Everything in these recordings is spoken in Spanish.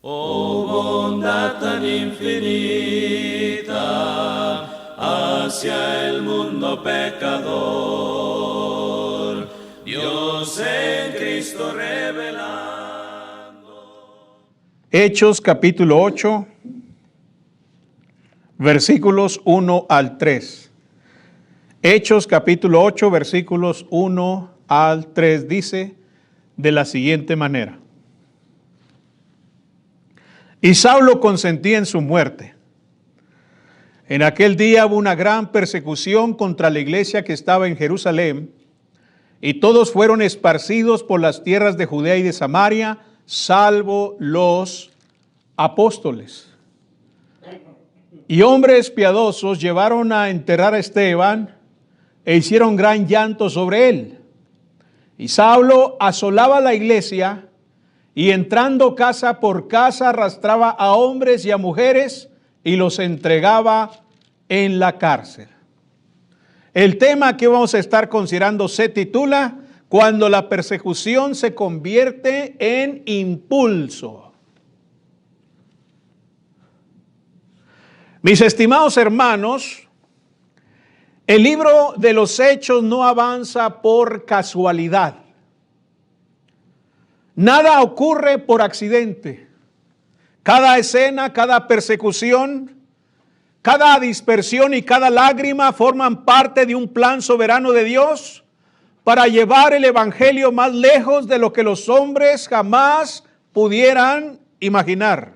Oh bondad tan infinita hacia el mundo pecador, Dios en Cristo revelando. Hechos capítulo 8, versículos 1 al 3. Hechos capítulo 8, versículos 1 al 3 dice de la siguiente manera. Y Saulo consentía en su muerte. En aquel día hubo una gran persecución contra la iglesia que estaba en Jerusalén, y todos fueron esparcidos por las tierras de Judea y de Samaria, salvo los apóstoles. Y hombres piadosos llevaron a enterrar a Esteban e hicieron gran llanto sobre él. Y Saulo asolaba la iglesia y entrando casa por casa arrastraba a hombres y a mujeres y los entregaba en la cárcel. El tema que vamos a estar considerando se titula Cuando la persecución se convierte en impulso. Mis estimados hermanos, el libro de los Hechos no avanza por casualidad. Nada ocurre por accidente. Cada escena, cada persecución, cada dispersión y cada lágrima forman parte de un plan soberano de Dios para llevar el evangelio más lejos de lo que los hombres jamás pudieran imaginar.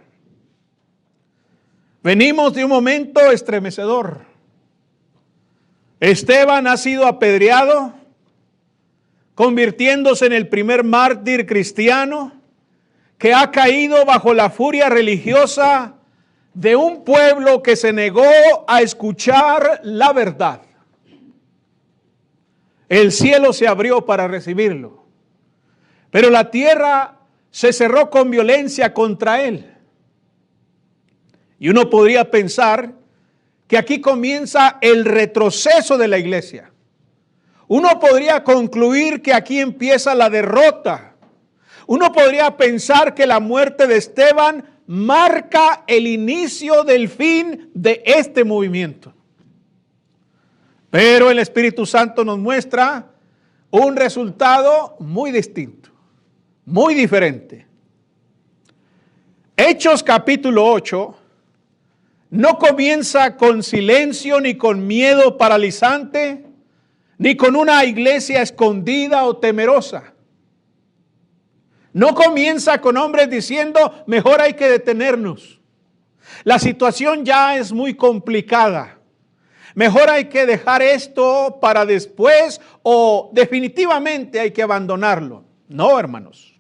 Venimos de un momento estremecedor. Esteban ha sido apedreado, convirtiéndose en el primer mártir cristiano que ha caído bajo la furia religiosa de un pueblo que se negó a escuchar la verdad. El cielo se abrió para recibirlo, pero la tierra se cerró con violencia contra él. Y uno podría pensar que aquí comienza el retroceso de la iglesia. Uno podría concluir que aquí empieza la derrota. Uno podría pensar que la muerte de Esteban marca el inicio del fin de este movimiento. Pero el Espíritu Santo nos muestra un resultado muy distinto, muy diferente. Hechos capítulo 8 no comienza con silencio ni con miedo paralizante, ni con una iglesia escondida o temerosa. No comienza con hombres diciendo, mejor hay que detenernos. La situación ya es muy complicada. Mejor hay que dejar esto para después o definitivamente hay que abandonarlo. No, hermanos.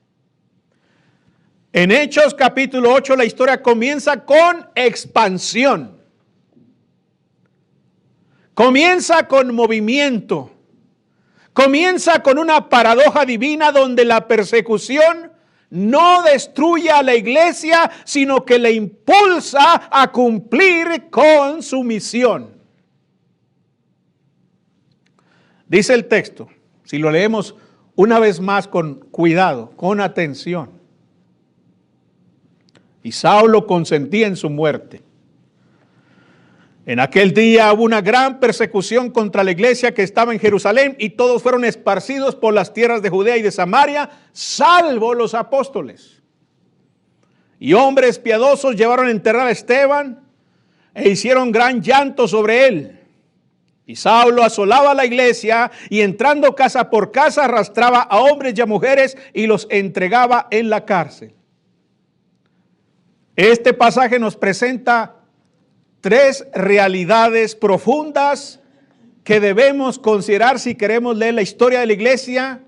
En Hechos capítulo 8 la historia comienza con expansión. Comienza con movimiento. Comienza con una paradoja divina donde la persecución no destruye a la iglesia, sino que le impulsa a cumplir con su misión. Dice el texto, si lo leemos una vez más con cuidado, con atención. Y Saulo consentía en su muerte. En aquel día hubo una gran persecución contra la iglesia que estaba en Jerusalén y todos fueron esparcidos por las tierras de Judea y de Samaria, salvo los apóstoles. Y hombres piadosos llevaron a enterrar a Esteban e hicieron gran llanto sobre él. Y Saulo asolaba la iglesia y entrando casa por casa arrastraba a hombres y a mujeres y los entregaba en la cárcel. Este pasaje nos presenta tres realidades profundas que debemos considerar si queremos leer la historia de la iglesia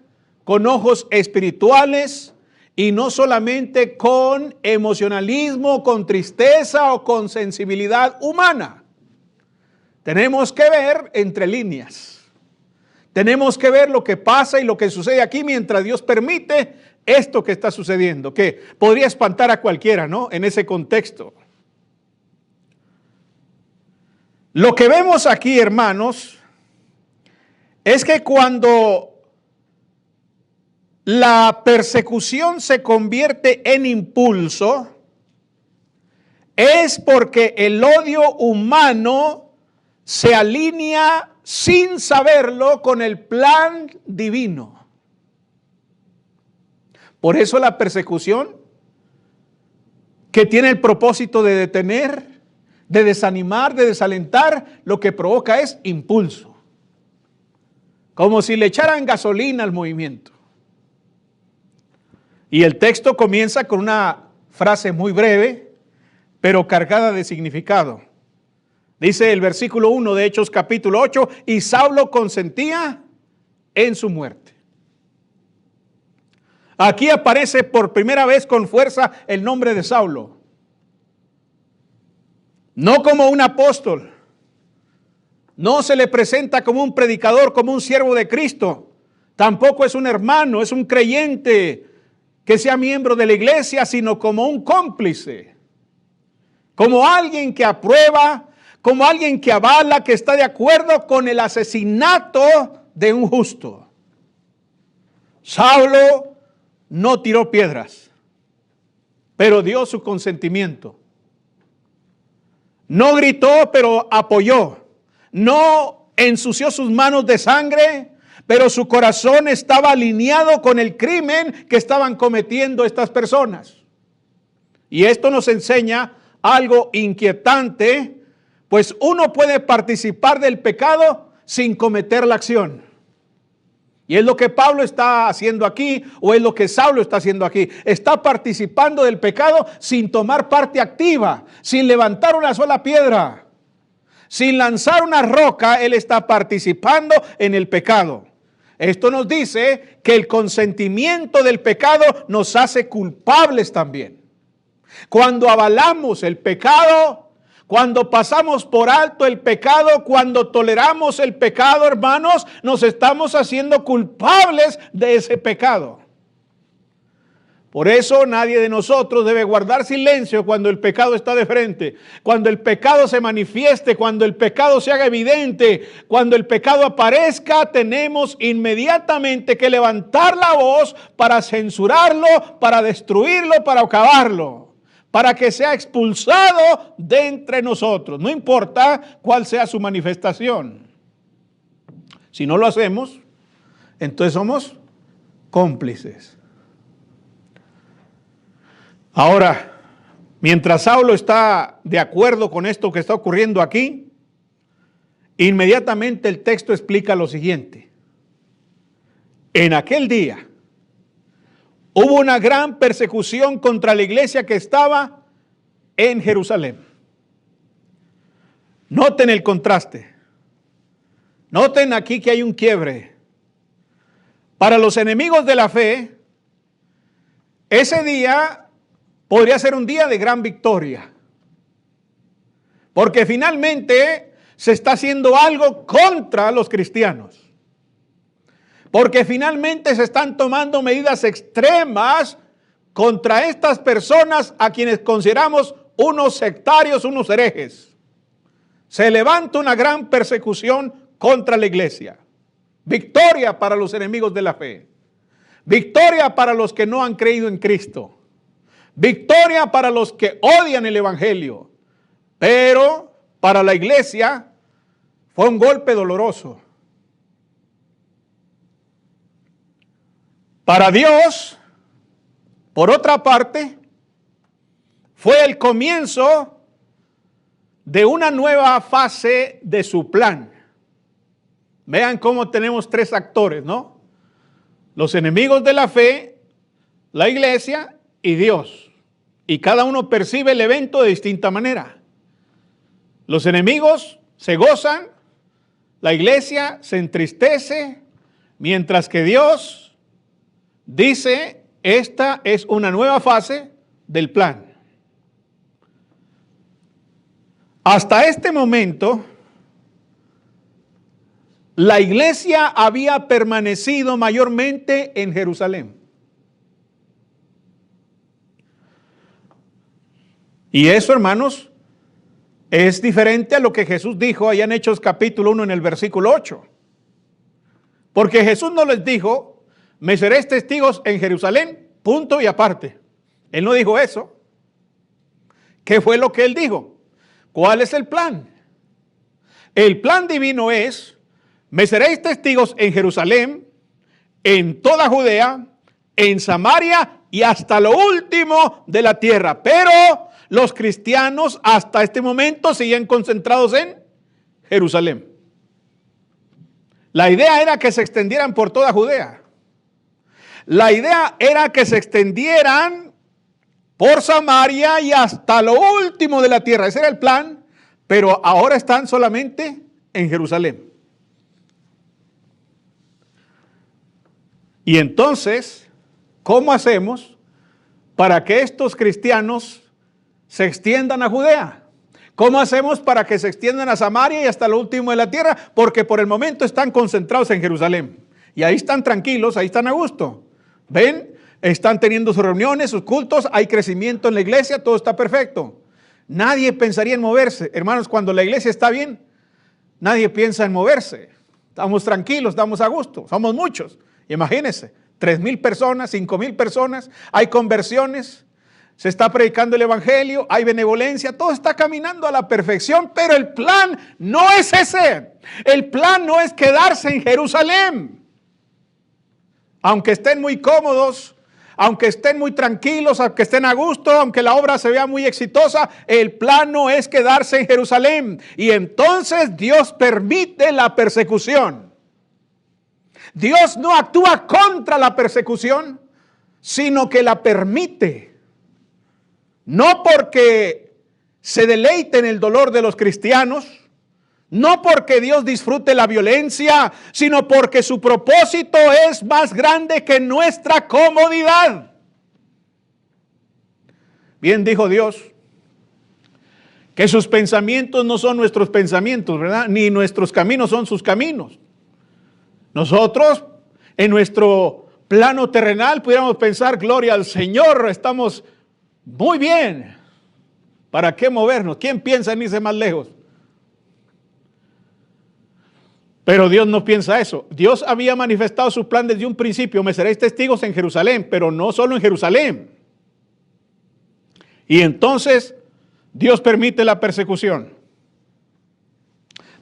con ojos espirituales y no solamente con emocionalismo, con tristeza o con sensibilidad humana. Tenemos que ver entre líneas. Tenemos que ver lo que pasa y lo que sucede aquí mientras Dios permite esto que está sucediendo, que podría espantar a cualquiera, ¿no? En ese contexto. Lo que vemos aquí, hermanos, es que cuando la persecución se convierte en impulso, es porque el odio humano se alinea sin saberlo con el plan divino. Por eso la persecución, que tiene el propósito de detener, de desanimar, de desalentar, lo que provoca es impulso. Como si le echaran gasolina al movimiento. Y el texto comienza con una frase muy breve, pero cargada de significado. Dice el versículo 1 de Hechos capítulo 8, y Saulo consentía en su muerte. Aquí aparece por primera vez con fuerza el nombre de Saulo. No como un apóstol. No se le presenta como un predicador, como un siervo de Cristo. Tampoco es un hermano, es un creyente que sea miembro de la iglesia, sino como un cómplice. Como alguien que aprueba, como alguien que avala, que está de acuerdo con el asesinato de un justo. Saulo no tiró piedras, pero dio su consentimiento. No gritó, pero apoyó. No ensució sus manos de sangre, pero su corazón estaba alineado con el crimen que estaban cometiendo estas personas. Y esto nos enseña algo inquietante, pues uno puede participar del pecado sin cometer la acción. Y es lo que Pablo está haciendo aquí, o es lo que Saulo está haciendo aquí. Está participando del pecado sin tomar parte activa, sin levantar una sola piedra. Sin lanzar una roca, él está participando en el pecado. Esto nos dice que el consentimiento del pecado nos hace culpables también. Cuando avalamos el pecado, cuando pasamos por alto el pecado, cuando toleramos el pecado, hermanos, nos estamos haciendo culpables de ese pecado. Por eso nadie de nosotros debe guardar silencio cuando el pecado está de frente, cuando el pecado se manifieste, cuando el pecado se haga evidente, cuando el pecado aparezca, tenemos inmediatamente que levantar la voz para censurarlo, para destruirlo, para acabarlo, para que sea expulsado de entre nosotros, no importa cuál sea su manifestación. Si no lo hacemos, entonces somos cómplices. Ahora, mientras Saulo está de acuerdo con esto que está ocurriendo aquí, inmediatamente el texto explica lo siguiente. En aquel día hubo una gran persecución contra la iglesia que estaba en Jerusalén. Noten el contraste. Noten aquí que hay un quiebre. Para los enemigos de la fe, ese día podría ser un día de gran victoria, porque finalmente se está haciendo algo contra los cristianos, porque finalmente se están tomando medidas extremas contra estas personas a quienes consideramos unos sectarios, unos herejes. Se levanta una gran persecución contra la iglesia. Victoria para los enemigos de la fe, victoria para los que no han creído en Cristo. Victoria para los que odian el evangelio, pero para la iglesia fue un golpe doloroso. Para Dios, por otra parte, fue el comienzo de una nueva fase de su plan. Vean cómo tenemos tres actores, ¿no? Los enemigos de la fe, la iglesia y Dios. Y cada uno percibe el evento de distinta manera. Los enemigos se gozan, la iglesia se entristece, mientras que Dios dice, esta es una nueva fase del plan. Hasta este momento, la iglesia había permanecido mayormente en Jerusalén. Y eso, hermanos, es diferente a lo que Jesús dijo allá en Hechos capítulo 1 en el versículo 8. Porque Jesús no les dijo, me seréis testigos en Jerusalén, punto y aparte. Él no dijo eso. ¿Qué fue lo que él dijo? ¿Cuál es el plan? El plan divino es: me seréis testigos en Jerusalén, en toda Judea, en Samaria y hasta lo último de la tierra. Pero los cristianos hasta este momento siguen concentrados en Jerusalén. La idea era que se extendieran por toda Judea. La idea era que se extendieran por Samaria y hasta lo último de la tierra. Ese era el plan, pero ahora están solamente en Jerusalén. Y entonces, ¿cómo hacemos para que estos cristianos se extiendan a Judea? ¿Cómo hacemos para que se extiendan a Samaria y hasta lo último de la tierra? Porque por el momento están concentrados en Jerusalén. Y ahí están tranquilos, ahí están a gusto. ¿Ven? Están teniendo sus reuniones, sus cultos, hay crecimiento en la iglesia, todo está perfecto. Nadie pensaría en moverse. Hermanos, cuando la iglesia está bien, nadie piensa en moverse. Estamos tranquilos, estamos a gusto, somos muchos. Imagínense, 3,000 personas, 5,000 personas, hay conversiones, se está predicando el evangelio, hay benevolencia, todo está caminando a la perfección, pero el plan no es ese. El plan no es quedarse en Jerusalén. Aunque estén muy cómodos, aunque estén muy tranquilos, aunque estén a gusto, aunque la obra se vea muy exitosa, el plan no es quedarse en Jerusalén. Y entonces Dios permite la persecución. Dios no actúa contra la persecución, sino que la permite. No porque se deleite en el dolor de los cristianos, no porque Dios disfrute la violencia, sino porque su propósito es más grande que nuestra comodidad. Bien dijo Dios, que sus pensamientos no son nuestros pensamientos, ¿verdad? Ni nuestros caminos son sus caminos. Nosotros, en nuestro plano terrenal, pudiéramos pensar, gloria al Señor, estamos muy bien. ¿Para qué movernos? ¿Quién piensa en irse más lejos? Pero Dios no piensa eso. Dios había manifestado su plan desde un principio. Me seréis testigos en Jerusalén, pero no solo en Jerusalén. Y entonces Dios permite la persecución,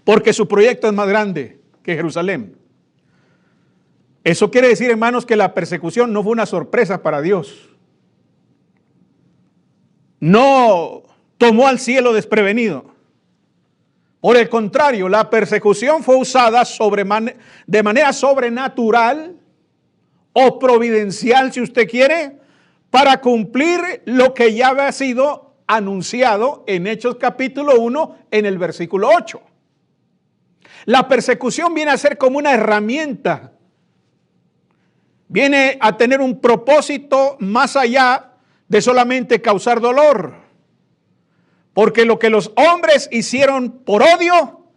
porque su proyecto es más grande que Jerusalén. Eso quiere decir, hermanos, que la persecución no fue una sorpresa para Dios. No tomó al cielo desprevenido. Por el contrario, la persecución fue usada de manera sobrenatural o providencial, si usted quiere, para cumplir lo que ya había sido anunciado en Hechos capítulo 1 en el versículo 8. La persecución viene a ser como una herramienta, viene a tener un propósito más allá de solamente causar dolor. Porque lo que los hombres hicieron por odio,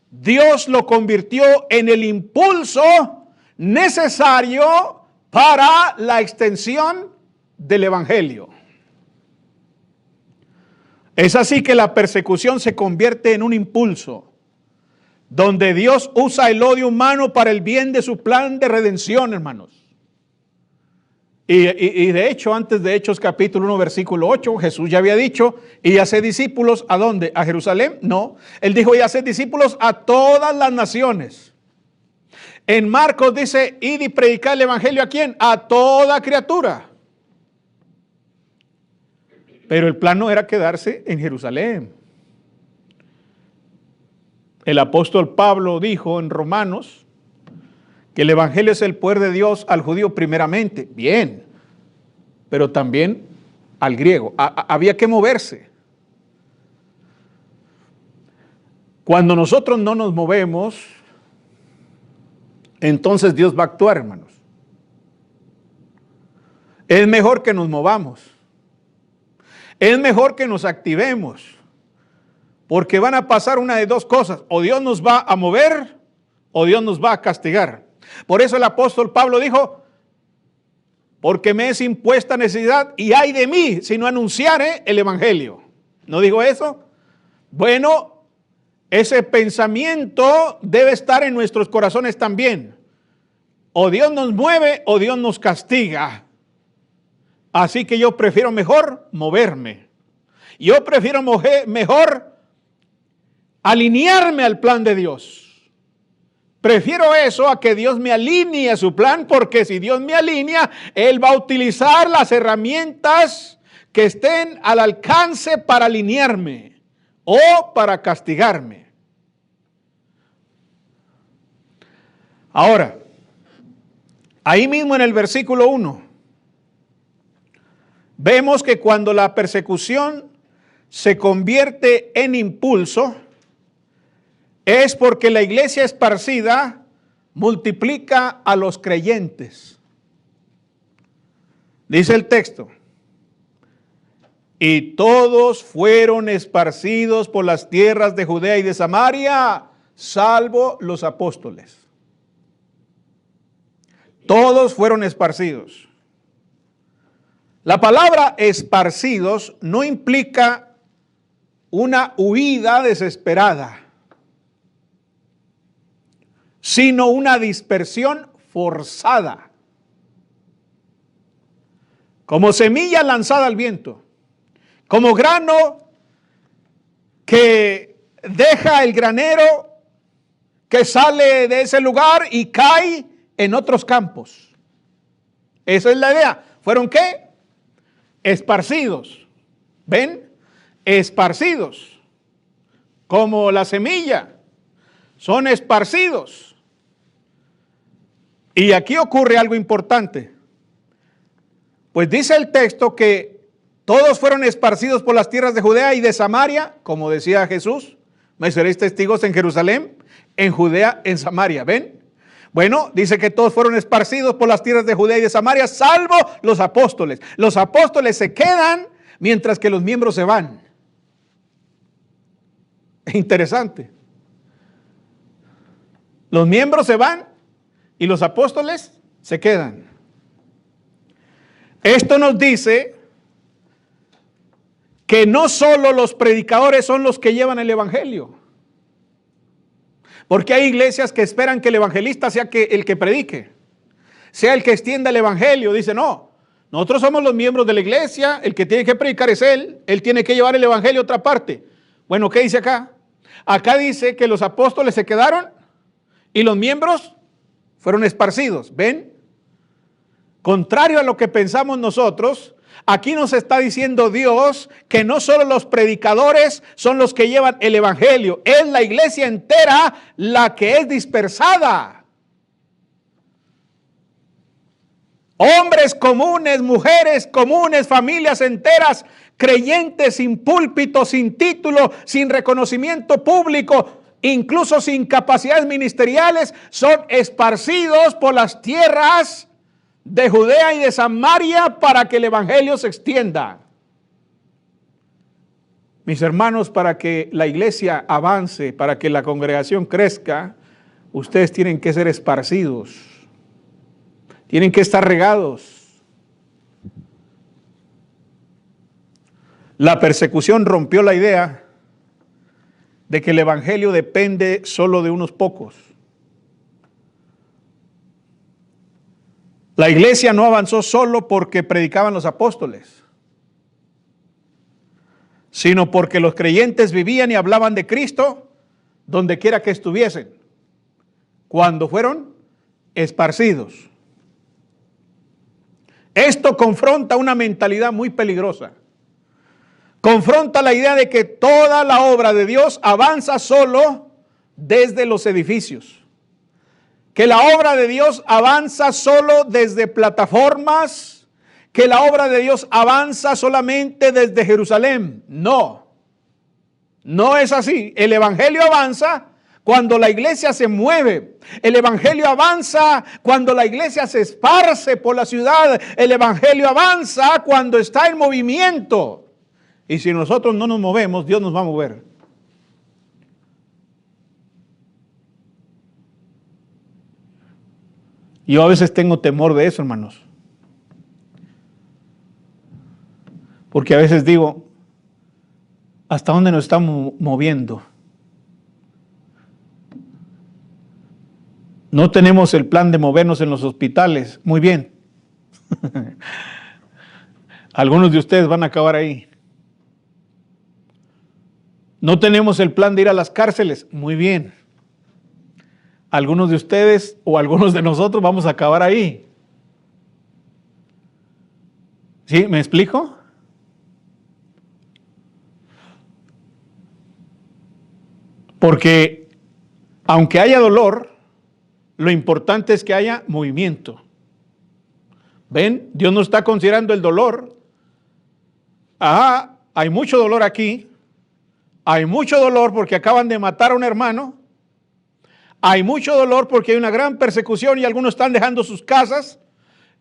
Dios lo convirtió en el impulso necesario para la extensión del evangelio. Es así que la persecución se convierte en un impulso, donde Dios usa el odio humano para el bien de su plan de redención, hermanos. Y de hecho, antes de Hechos capítulo 1, versículo 8, Jesús ya había dicho, y haced discípulos, ¿a dónde? ¿A Jerusalén? No, Él dijo, y haced discípulos a todas las naciones. En Marcos dice, id y predicad el evangelio, ¿a quién? A toda criatura. Pero el plan no era quedarse en Jerusalén. El apóstol Pablo dijo en Romanos, que el evangelio es el poder de Dios al judío primeramente, bien, pero también al griego. Había que moverse. Cuando nosotros no nos movemos, entonces Dios va a actuar, hermanos. Es mejor que nos movamos. Es mejor que nos activemos, porque van a pasar una de dos cosas: o Dios nos va a mover o Dios nos va a castigar. Por eso el apóstol Pablo dijo, porque me es impuesta necesidad y ay de mí si no anunciare el evangelio. ¿No digo eso? Bueno, ese pensamiento debe estar en nuestros corazones también. O Dios nos mueve o Dios nos castiga. Así que yo prefiero mejor moverme. Yo prefiero mejor alinearme al plan de Dios. Prefiero eso a que Dios me alinee a su plan, porque si Dios me alinea, Él va a utilizar las herramientas que estén al alcance para alinearme o para castigarme. Ahora, ahí mismo en el versículo 1, vemos que cuando la persecución se convierte en impulso, es porque la iglesia esparcida multiplica a los creyentes. Dice el texto, y todos fueron esparcidos por las tierras de Judea y de Samaria, salvo los apóstoles. Todos fueron esparcidos. La palabra esparcidos no implica una huida desesperada, sino una dispersión forzada. Como semilla lanzada al viento, como grano que deja el granero, que sale de ese lugar y cae en otros campos. Esa es la idea. ¿Fueron qué? Esparcidos. ¿Ven? Esparcidos. Como la semilla. Son esparcidos. Y aquí ocurre algo importante. Pues dice el texto que todos fueron esparcidos por las tierras de Judea y de Samaria, como decía Jesús. Me seréis testigos en Jerusalén, en Judea, en Samaria. ¿Ven? Bueno, dice que todos fueron esparcidos por las tierras de Judea y de Samaria, salvo los apóstoles. Los apóstoles se quedan mientras que los miembros se van. Interesante. Los miembros se van y los apóstoles se quedan. Esto nos dice que no solo los predicadores son los que llevan el evangelio. Porque hay iglesias que esperan que el evangelista sea el que predique, sea el que extienda el evangelio. Dice, no, nosotros somos los miembros de la iglesia, el que tiene que predicar es él tiene que llevar el evangelio a otra parte. Bueno, ¿qué dice acá? Acá dice que los apóstoles se quedaron y los miembros fueron esparcidos. ¿Ven? Contrario a lo que pensamos nosotros, aquí nos está diciendo Dios que no solo los predicadores son los que llevan el evangelio, es la iglesia entera la que es dispersada. Hombres comunes, mujeres comunes, familias enteras, creyentes sin púlpito, sin título, sin reconocimiento público, incluso sin capacidades ministeriales, son esparcidos por las tierras de Judea y de Samaria para que el evangelio se extienda. Mis hermanos, para que la iglesia avance, para que la congregación crezca, ustedes tienen que ser esparcidos, tienen que estar regados. La persecución rompió la idea de que el evangelio depende solo de unos pocos. La iglesia no avanzó solo porque predicaban los apóstoles, sino porque los creyentes vivían y hablaban de Cristo donde quiera que estuviesen, cuando fueron esparcidos. Esto confronta una mentalidad muy peligrosa. Confronta la idea de que toda la obra de Dios avanza solo desde los edificios. Que la obra de Dios avanza solo desde plataformas, que la obra de Dios avanza solamente desde Jerusalén. No, no es así. El evangelio avanza cuando la iglesia se mueve. El evangelio avanza cuando la iglesia se esparce por la ciudad. El evangelio avanza cuando está en movimiento. Y si nosotros no nos movemos, Dios nos va a mover. Yo a veces tengo temor de eso, hermanos. Porque a veces digo, ¿hasta dónde nos estamos moviendo? No tenemos el plan de movernos en los hospitales. Muy bien. Algunos de ustedes van a acabar ahí. No tenemos el plan de ir a las cárceles. Muy bien. Algunos de ustedes o algunos de nosotros vamos a acabar ahí. ¿Sí? ¿Me explico? Porque aunque haya dolor, lo importante es que haya movimiento. ¿Ven? Dios no está considerando el dolor. Ajá, hay mucho dolor aquí. Hay mucho dolor porque acaban de matar a un hermano. Hay mucho dolor porque hay una gran persecución y algunos están dejando sus casas,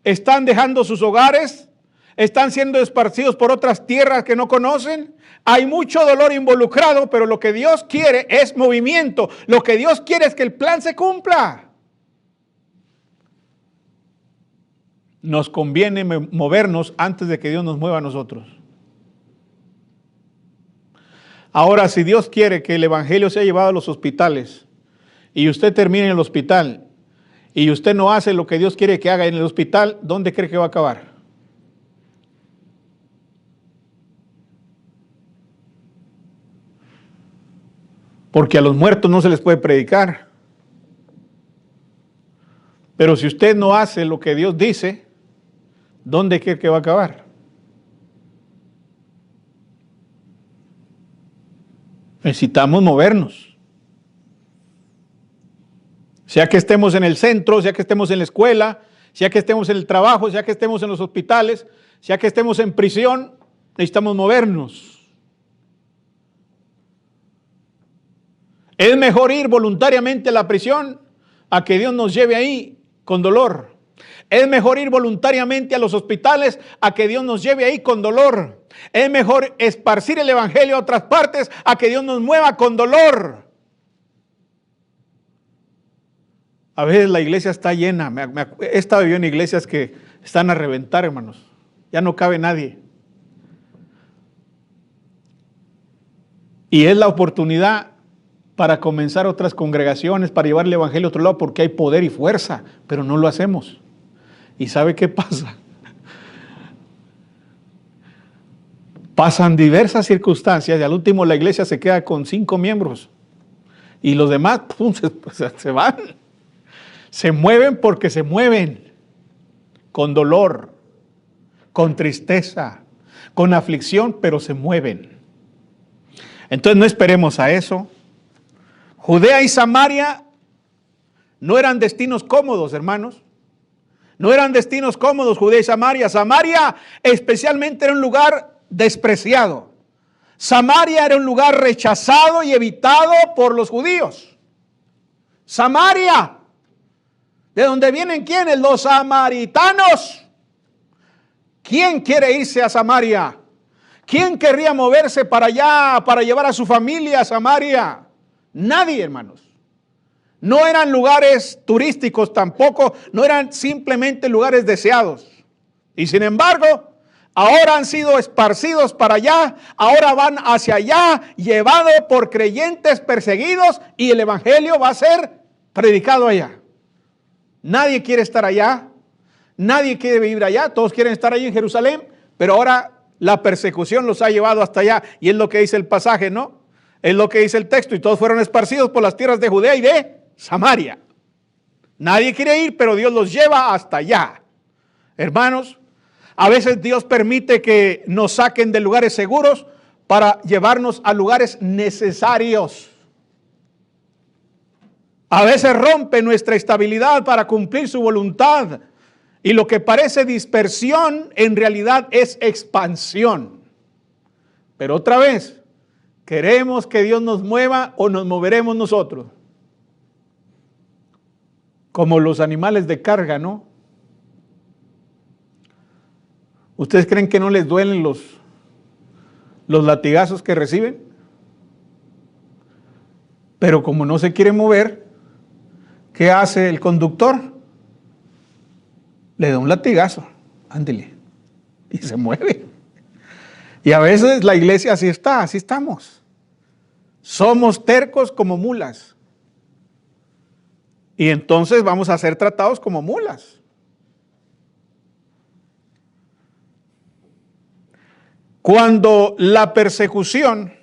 están dejando sus hogares, están siendo esparcidos por otras tierras que no conocen. Hay mucho dolor involucrado, pero lo que Dios quiere es movimiento. Lo que Dios quiere es que el plan se cumpla. Nos conviene movernos antes de que Dios nos mueva a nosotros. Ahora, si Dios quiere que el evangelio sea llevado a los hospitales y usted termine en el hospital y usted no hace lo que Dios quiere que haga en el hospital, ¿dónde cree que va a acabar? Porque a los muertos no se les puede predicar. Pero si usted no hace lo que Dios dice, ¿dónde cree que va a acabar? Necesitamos movernos. Sea que estemos en el centro, sea que estemos en la escuela, sea que estemos en el trabajo, sea que estemos en los hospitales, sea que estemos en prisión, necesitamos movernos. Es mejor ir voluntariamente a la prisión a que Dios nos lleve ahí con dolor. Es mejor ir voluntariamente a los hospitales a que Dios nos lleve ahí con dolor. Es mejor esparcir el evangelio a otras partes a que Dios nos mueva con dolor. A veces la iglesia está llena. He estado yo en iglesias que están a reventar, hermanos. Ya no cabe nadie. Y es la oportunidad para comenzar otras congregaciones, para llevar el evangelio a otro lado, porque hay poder y fuerza, pero no lo hacemos. ¿Y sabe qué pasa? Pasan diversas circunstancias y al último la iglesia se queda con 5 miembros y los demás se van. Se mueven porque se mueven con dolor, con tristeza, con aflicción, pero se mueven. Entonces no esperemos a eso. Judea y Samaria no eran destinos cómodos, hermanos. No eran destinos cómodos, Judea y Samaria. Samaria especialmente era un lugar despreciado. Samaria era un lugar rechazado y evitado por los judíos. Samaria, ¿de dónde vienen quiénes? Los samaritanos. ¿Quién quiere irse a Samaria? ¿Quién querría moverse para allá para llevar a su familia a Samaria? Nadie, hermanos. No eran lugares turísticos tampoco, no eran simplemente lugares deseados. Y sin embargo, ahora han sido esparcidos para allá, ahora van hacia allá, llevados por creyentes perseguidos y el evangelio va a ser predicado allá. Nadie quiere estar allá, nadie quiere vivir allá, todos quieren estar allí en Jerusalén, pero ahora la persecución los ha llevado hasta allá y es lo que dice el pasaje, ¿no? Es lo que dice el texto, y todos fueron esparcidos por las tierras de Judea y de Samaria. Nadie quiere ir, pero Dios los lleva hasta allá. Hermanos, a veces Dios permite que nos saquen de lugares seguros para llevarnos a lugares necesarios. A veces rompe nuestra estabilidad para cumplir su voluntad. Y lo que parece dispersión en realidad es expansión. Pero otra vez, ¿queremos que Dios nos mueva o nos moveremos nosotros? Como los animales de carga, ¿no? ¿Ustedes creen que no les duelen los latigazos que reciben? Pero como no se quiere mover, ¿qué hace el conductor? Le da un latigazo, ándele, y se mueve. Y a veces la iglesia así está, así estamos. Somos tercos como mulas. Y entonces vamos a ser tratados como mulas. Cuando la persecución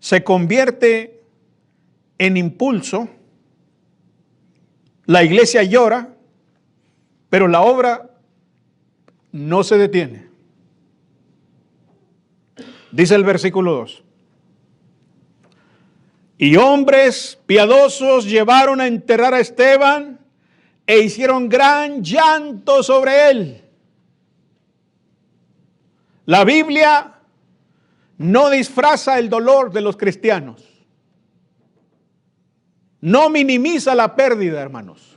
se convierte en impulso, la iglesia llora, pero la obra no se detiene. Dice el versículo 2. Y hombres piadosos llevaron a enterrar a Esteban e hicieron gran llanto sobre él. La Biblia no disfraza el dolor de los cristianos. No minimiza la pérdida, hermanos.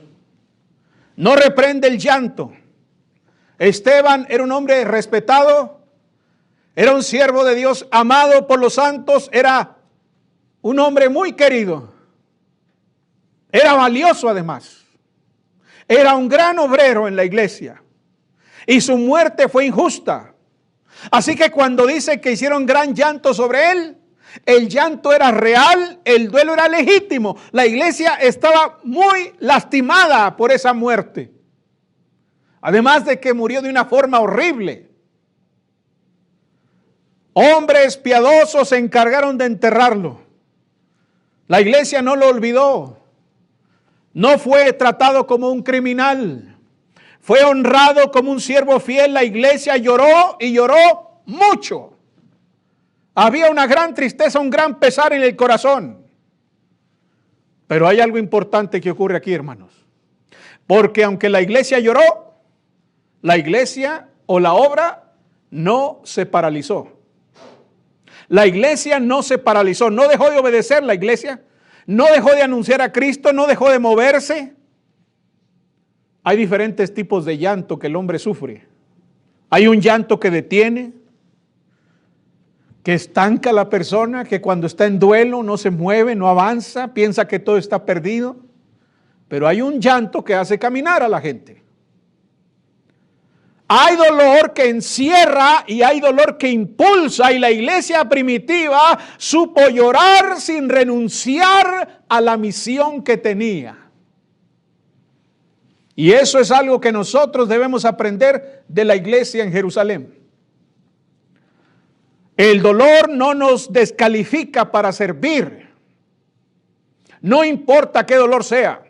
No reprende el llanto. Esteban era un hombre respetado, era un siervo de Dios amado por los santos, era un hombre muy querido. Era valioso además. Era un gran obrero en la iglesia. Y su muerte fue injusta. Así que cuando dice que hicieron gran llanto sobre él, el llanto era real, el duelo era legítimo. La iglesia estaba muy lastimada por esa muerte. Además de que murió de una forma horrible. Hombres piadosos se encargaron de enterrarlo. La iglesia no lo olvidó. No fue tratado como un criminal. Fue honrado como un siervo fiel. La iglesia lloró y lloró mucho. Había una gran tristeza, un gran pesar en el corazón. Pero hay algo importante que ocurre aquí, hermanos. Porque aunque la iglesia lloró, la iglesia o la obra no se paralizó. La iglesia no se paralizó, no dejó de obedecer la iglesia, no dejó de anunciar a Cristo, no dejó de moverse. Hay diferentes tipos de llanto que el hombre sufre. Hay un llanto que detiene, que estanca a la persona, que cuando está en duelo no se mueve, no avanza, piensa que todo está perdido. Pero hay un llanto que hace caminar a la gente. Hay dolor que encierra y hay dolor que impulsa, y la iglesia primitiva supo llorar sin renunciar a la misión que tenía. Y eso es algo que nosotros debemos aprender de la iglesia en Jerusalén. El dolor no nos descalifica para servir. No importa qué dolor sea.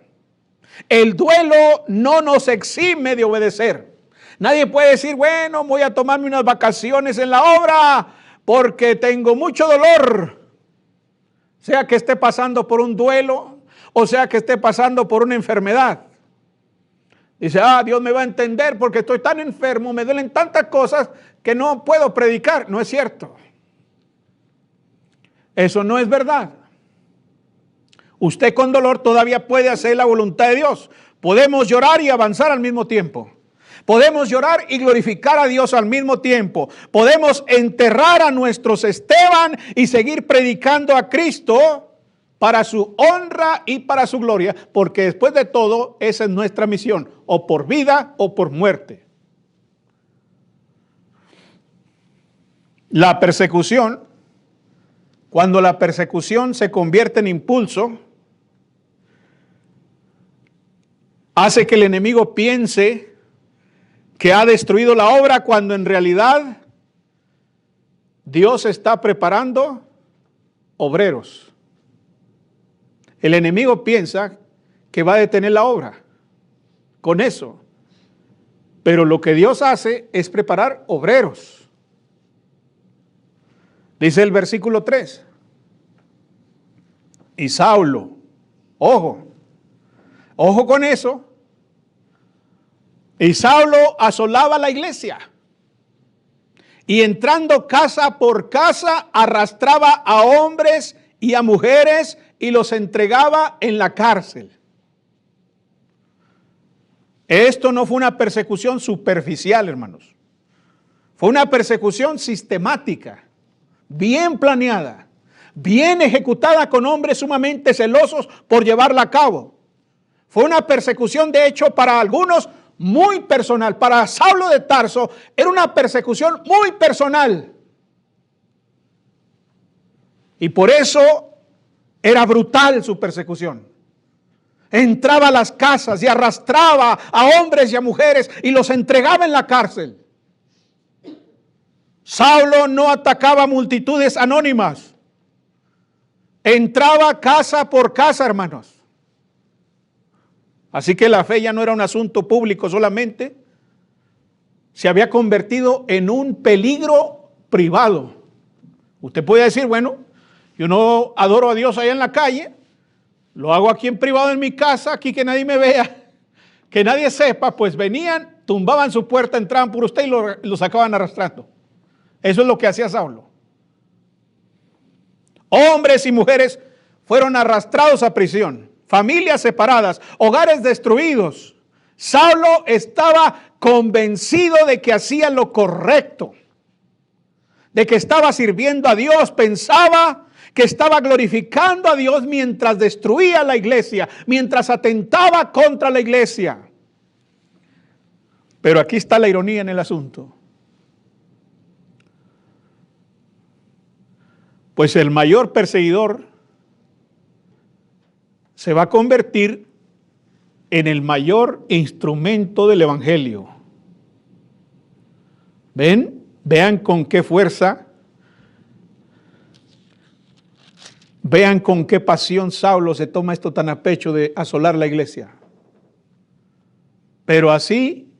El duelo no nos exime de obedecer. Nadie puede decir, bueno, voy a tomarme unas vacaciones en la obra porque tengo mucho dolor. Sea que esté pasando por un duelo o sea que esté pasando por una enfermedad. Dice, Dios me va a entender porque estoy tan enfermo, me duelen tantas cosas que no puedo predicar. No es cierto. Eso no es verdad. Usted con dolor todavía puede hacer la voluntad de Dios. Podemos llorar y avanzar al mismo tiempo. Podemos llorar y glorificar a Dios al mismo tiempo. Podemos enterrar a nuestros Esteban y seguir predicando a Cristo para su honra y para su gloria, porque después de todo, esa es nuestra misión, o por vida o por muerte. La persecución, cuando la persecución se convierte en impulso, hace que el enemigo piense que ha destruido la obra cuando en realidad Dios está preparando obreros. El enemigo piensa que va a detener la obra con eso. Pero lo que Dios hace es preparar obreros. Dice el versículo 3. Y Saulo, ojo con eso. Y Saulo asolaba la iglesia. Y entrando casa por casa, arrastraba a hombres y a mujeres y los entregaba en la cárcel. Esto no fue una persecución superficial, hermanos. Fue una persecución sistemática, bien planeada, bien ejecutada con hombres sumamente celosos por llevarla a cabo. Fue una persecución, de hecho, para algunos muy personal. Para Saulo de Tarso era una persecución muy personal. Y por eso era brutal su persecución. Entraba a las casas y arrastraba a hombres y a mujeres y los entregaba en la cárcel. Saulo no atacaba multitudes anónimas. entraba casa por casa, hermanos. Así que la fe ya no era un asunto público solamente, se había convertido en un peligro privado. Usted puede decir, bueno, yo no adoro a Dios allá en la calle, lo hago aquí en privado en mi casa, aquí que nadie me vea, que nadie sepa. Pues venían, tumbaban su puerta, entraban por usted y lo sacaban arrastrando. Eso es lo que hacía Saulo. Hombres y mujeres fueron arrastrados a prisión, familias separadas, hogares destruidos. Saulo estaba convencido de que hacía lo correcto, de que estaba sirviendo a Dios, pensaba que estaba glorificando a Dios mientras destruía la iglesia, mientras atentaba contra la iglesia. Pero aquí está la ironía en el asunto. Pues el mayor perseguidor se va a convertir en el mayor instrumento del evangelio. ¿Ven? Vean con qué fuerza, vean con qué pasión Saulo se toma esto tan a pecho de asolar la iglesia. Pero así,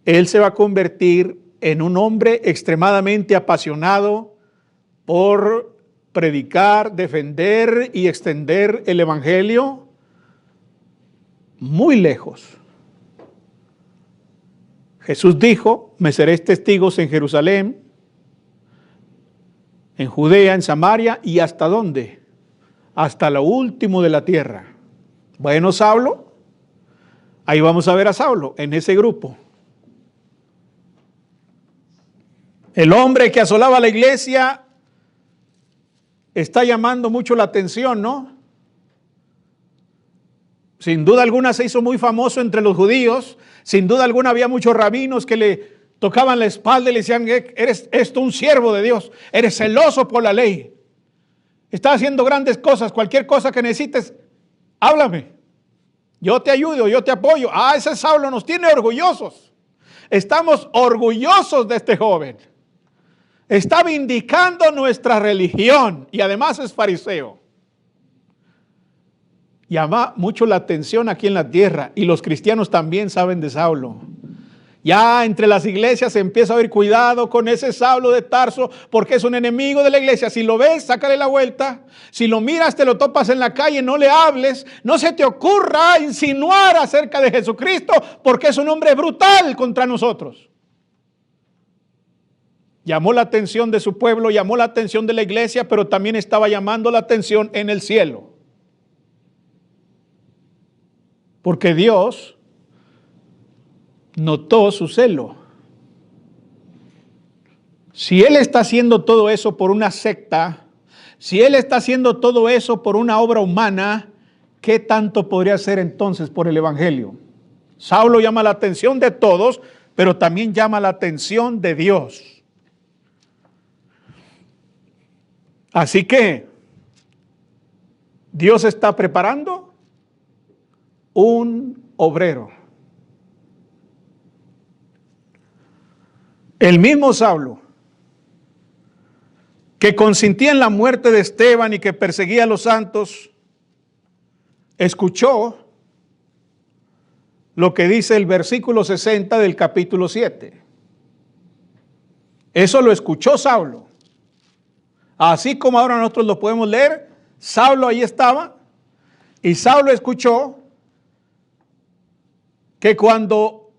él se va a convertir en un hombre extremadamente apasionado por predicar, defender y extender el evangelio muy lejos. Jesús dijo, me seréis testigos en Jerusalén, en Judea, en Samaria y ¿hasta dónde? Hasta lo último de la tierra. Bueno, Saulo, ahí vamos a ver a Saulo en ese grupo. El hombre que asolaba la iglesia está llamando mucho la atención, ¿no? Sin duda alguna se hizo muy famoso entre los judíos. Sin duda alguna había muchos rabinos que le tocaban la espalda y le decían, eres esto un siervo de Dios, eres celoso por la ley, estás haciendo grandes cosas, cualquier cosa que necesites, háblame, yo te ayudo, yo te apoyo. Ese Saulo nos tiene orgullosos. Estamos orgullosos de este joven. Está vindicando nuestra religión y además es fariseo. Llama mucho la atención aquí en la tierra y los cristianos también saben de Saulo. Ya entre las iglesias se empieza a oír cuidado con ese Saulo de Tarso porque es un enemigo de la iglesia. Si lo ves, sácale la vuelta. Si lo miras, te lo topas en la calle, no le hables. No se te ocurra insinuar acerca de Jesucristo porque es un hombre brutal contra nosotros. Llamó la atención de su pueblo, llamó la atención de la iglesia, pero también estaba llamando la atención en el cielo. Porque Dios notó su celo. Si Él está haciendo todo eso por una secta, si Él está haciendo todo eso por una obra humana, ¿qué tanto podría hacer entonces por el evangelio? Saulo llama la atención de todos, pero también llama la atención de Dios. Así que Dios está preparando un obrero. El mismo Saulo, que consentía en la muerte de Esteban y que perseguía a los santos, escuchó lo que dice el versículo 60 del capítulo 7. Eso lo escuchó Saulo. Así como ahora nosotros lo podemos leer, Saulo ahí estaba y Saulo escuchó que cuando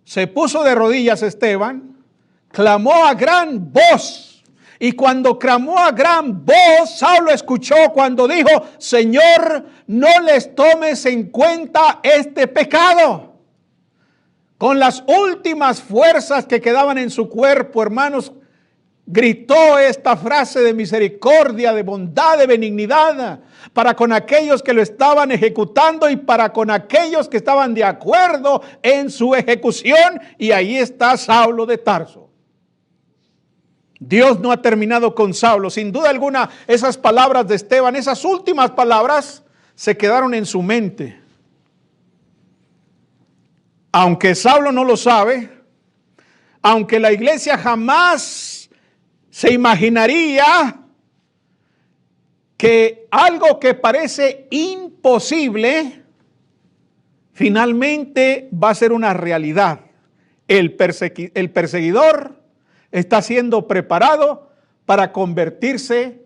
se puso de rodillas Esteban, clamó a gran voz. Y cuando clamó a gran voz, Saulo escuchó cuando dijo, Señor, no les tomes en cuenta este pecado. Con las últimas fuerzas que quedaban en su cuerpo, hermanos, gritó esta frase de misericordia, de bondad, de benignidad para con aquellos que lo estaban ejecutando y para con aquellos que estaban de acuerdo en su ejecución. Y ahí está Saulo de Tarso. Dios no ha terminado con Saulo. Sin duda alguna, esas palabras de Esteban, esas últimas palabras, se quedaron en su mente. Aunque Saulo no lo sabe, aunque la iglesia jamás se imaginaría que algo que parece imposible finalmente va a ser una realidad. El perseguidor está siendo preparado para convertirse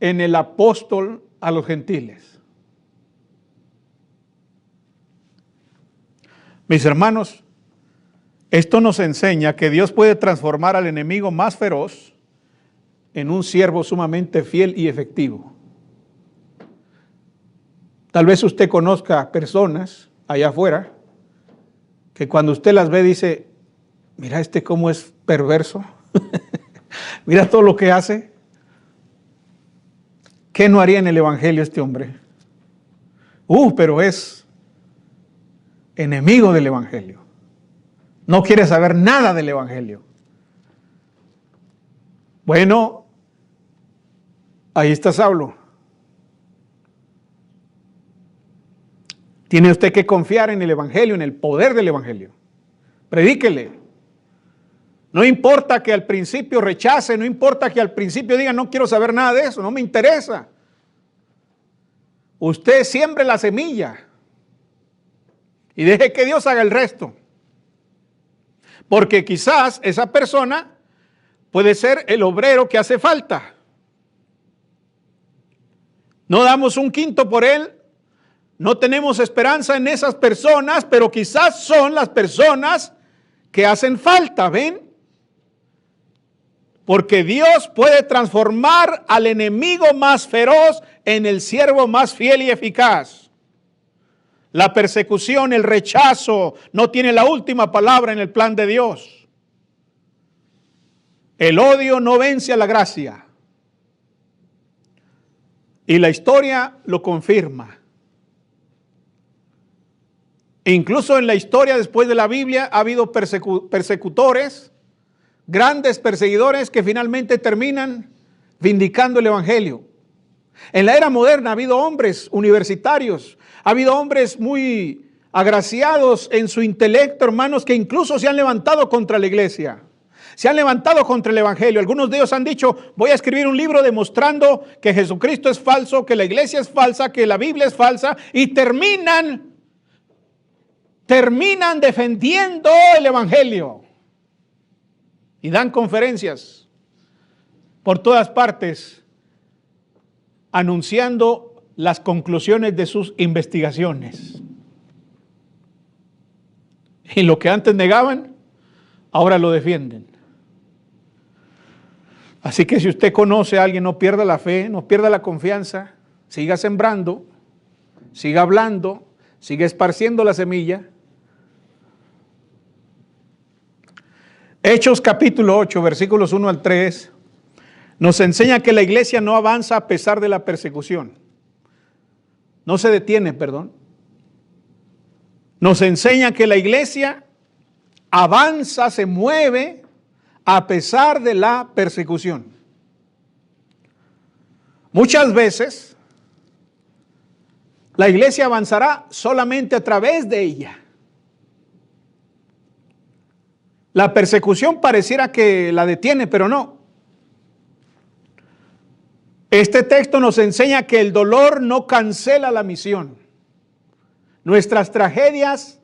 en el apóstol a los gentiles. Mis hermanos, esto nos enseña que Dios puede transformar al enemigo más feroz en un siervo sumamente fiel y efectivo. Tal vez usted conozca personas allá afuera que cuando usted las ve dice, mira cómo es perverso, mira todo lo que hace. ¿Qué no haría en el evangelio este hombre? Pero es enemigo del evangelio. No quiere saber nada del evangelio. Bueno, ahí está Saulo. Tiene usted que confiar en el evangelio, en el poder del evangelio. Predíquele. No importa que al principio rechace, no importa que al principio diga no quiero saber nada de eso, no me interesa. Usted siembre la semilla y deje que Dios haga el resto. Porque quizás esa persona puede ser el obrero que hace falta. No damos un quinto por él, no tenemos esperanza en esas personas, pero quizás son las personas que hacen falta, ¿ven? Porque Dios puede transformar al enemigo más feroz en el siervo más fiel y eficaz. La persecución, el rechazo, no tiene la última palabra en el plan de Dios. El odio no vence a la gracia. Y la historia lo confirma. Incluso en la historia después de la Biblia ha habido persecutores, grandes perseguidores que finalmente terminan vindicando el evangelio. En la era moderna ha habido hombres universitarios, ha habido hombres muy agraciados en su intelecto, hermanos, que incluso se han levantado contra la iglesia, se han levantado contra el evangelio. Algunos de ellos han dicho, voy a escribir un libro demostrando que Jesucristo es falso, que la iglesia es falsa, que la Biblia es falsa, y terminan defendiendo el evangelio. Y dan conferencias por todas partes anunciando las conclusiones de sus investigaciones. Y lo que antes negaban, ahora lo defienden. Así que si usted conoce a alguien, no pierda la fe, no pierda la confianza, siga sembrando, siga hablando, siga esparciendo la semilla. Hechos capítulo 8, versículos 1 al 3, nos enseña que la iglesia no avanza a pesar de la persecución. No se detiene, perdón. Nos enseña que la iglesia avanza, se mueve a pesar de la persecución. Muchas veces la iglesia avanzará solamente a través de ella. La persecución pareciera que la detiene, pero no. Este texto nos enseña que el dolor no cancela la misión. Nuestras tragedias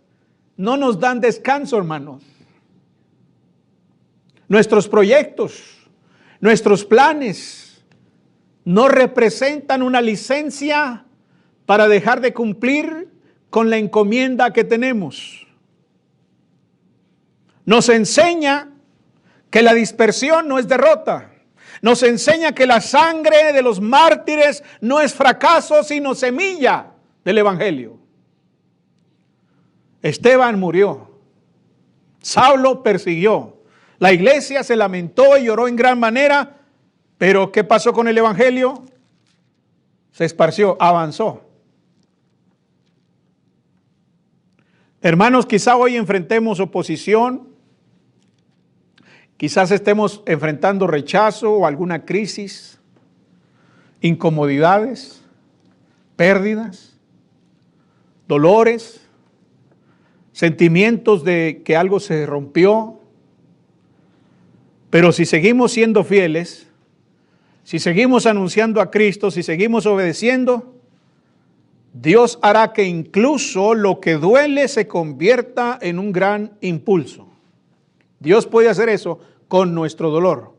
no nos dan descanso, hermanos. Nuestros proyectos, nuestros planes no representan una licencia para dejar de cumplir con la encomienda que tenemos. Nos enseña que la dispersión no es derrota. Nos enseña que la sangre de los mártires no es fracaso, sino semilla del evangelio. Esteban murió. Saulo persiguió. La iglesia se lamentó y lloró en gran manera. Pero ¿qué pasó con el evangelio? Se esparció, avanzó. Hermanos, quizá hoy enfrentemos oposición. Quizás estemos enfrentando rechazo o alguna crisis, incomodidades, pérdidas, dolores, sentimientos de que algo se rompió. Pero si seguimos siendo fieles, si seguimos anunciando a Cristo, si seguimos obedeciendo, Dios hará que incluso lo que duele se convierta en un gran impulso. Dios puede hacer eso con nuestro dolor.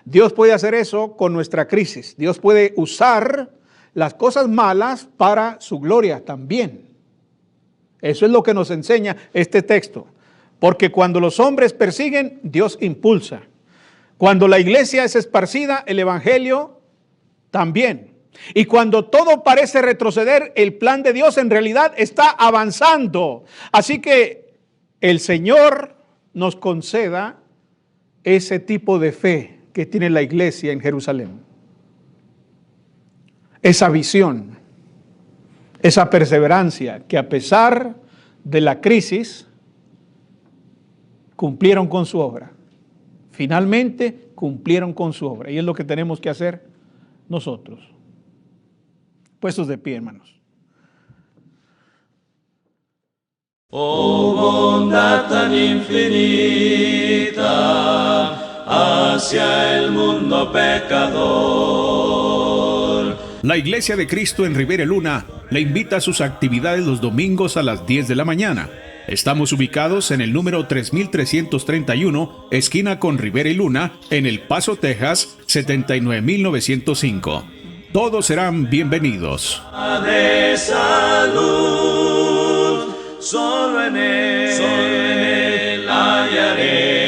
Dios puede hacer eso con nuestra crisis. Dios puede usar las cosas malas para su gloria también. Eso es lo que nos enseña este texto. Porque cuando los hombres persiguen, Dios impulsa. Cuando la iglesia es esparcida, el evangelio también. Y cuando todo parece retroceder, el plan de Dios en realidad está avanzando. Así que el Señor nos conceda ese tipo de fe que tiene la iglesia en Jerusalén. Esa visión, esa perseverancia que a pesar de la crisis cumplieron con su obra. Finalmente cumplieron con su obra. Y es lo que tenemos que hacer nosotros. Puestos de pie, hermanos. Oh bondad tan infinita hacia el mundo pecador. La Iglesia de Cristo en Rivera Luna le invita a sus actividades los domingos a las 10 de la mañana. Estamos ubicados en el número 3331, esquina con Rivera y Luna, en El Paso, Texas, 79905. Todos serán bienvenidos. De salud, solo en él hallaré.